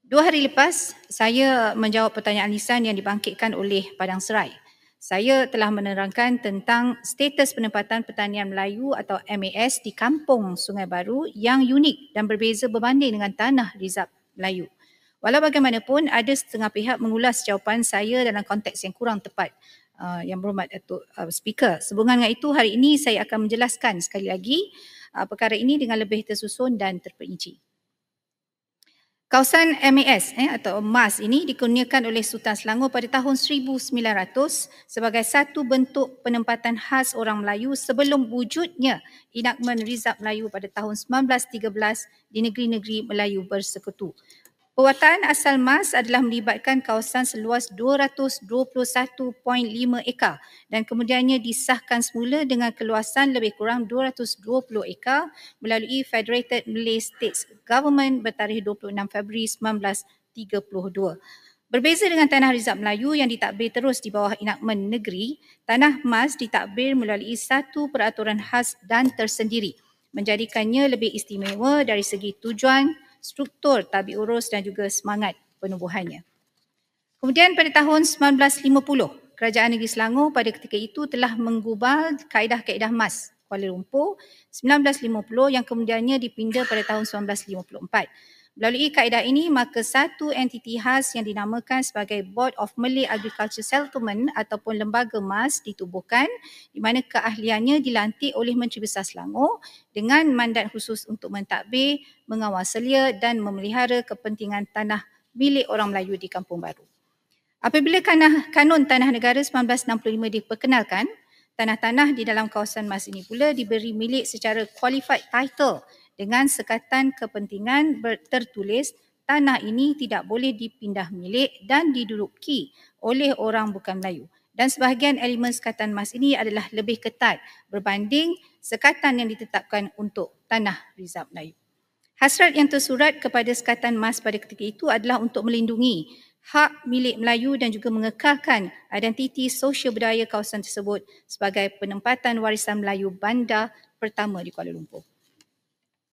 2 hari lepas, saya menjawab pertanyaan lisan yang dibangkitkan oleh Padang Serai. Saya telah menerangkan tentang status penempatan pertanian Melayu atau MAS di Kampung Sungai Baru yang unik dan berbeza berbanding dengan tanah Rizab Melayu. Walau bagaimanapun, ada setengah pihak mengulas jawapan saya dalam konteks yang kurang tepat. Yang berhormat Datuk Speaker. Sehubungan dengan itu, hari ini saya akan menjelaskan sekali lagi perkara ini dengan lebih tersusun dan terperinci. Kawasan MAS atau MAS ini dikurniakan oleh Sultan Selangor pada tahun 1900 sebagai satu bentuk penempatan khas orang Melayu sebelum wujudnya enakmen Rizab Melayu pada tahun 1913 di negeri-negeri Melayu bersekutu. Perwatan asal MAS adalah melibatkan kawasan seluas 221.5 ekar dan kemudiannya disahkan semula dengan keluasan lebih kurang 220 ekar melalui Federated Malay States Government bertarikh 26 Februari 1932. Berbeza dengan tanah Rizab Melayu yang ditadbir terus di bawah enakmen negeri, tanah MAS ditadbir melalui satu peraturan khas dan tersendiri, menjadikannya lebih istimewa dari segi tujuan, struktur tabik urus dan juga semangat penubuhannya. Kemudian pada tahun 1950, Kerajaan Negeri Selangor pada ketika itu telah menggubal kaedah-kaedah MAS Kuala Lumpur 1950 yang kemudiannya dipinda pada tahun 1954. Melalui kaedah ini, maka satu entiti khas yang dinamakan sebagai Board of Malay Agriculture Settlement ataupun Lembaga MAS ditubuhkan di mana keahliannya dilantik oleh Menteri Besar Selangor dengan mandat khusus untuk mentadbir, mengawal selia dan memelihara kepentingan tanah milik orang Melayu di Kampung Baru. Apabila Kanun Tanah Negara 1965 diperkenalkan, tanah-tanah di dalam kawasan MAS ini pula diberi milik secara qualified title dengan sekatan kepentingan tertulis tanah ini tidak boleh dipindah milik dan diduduki oleh orang bukan Melayu. Dan sebahagian elemen sekatan MAS ini adalah lebih ketat berbanding sekatan yang ditetapkan untuk tanah Rizab Melayu. Hasrat yang tersurat kepada sekatan MAS pada ketika itu adalah untuk melindungi hak milik Melayu dan juga mengekalkan identiti sosio budaya kawasan tersebut sebagai penempatan warisan Melayu bandar pertama di Kuala Lumpur.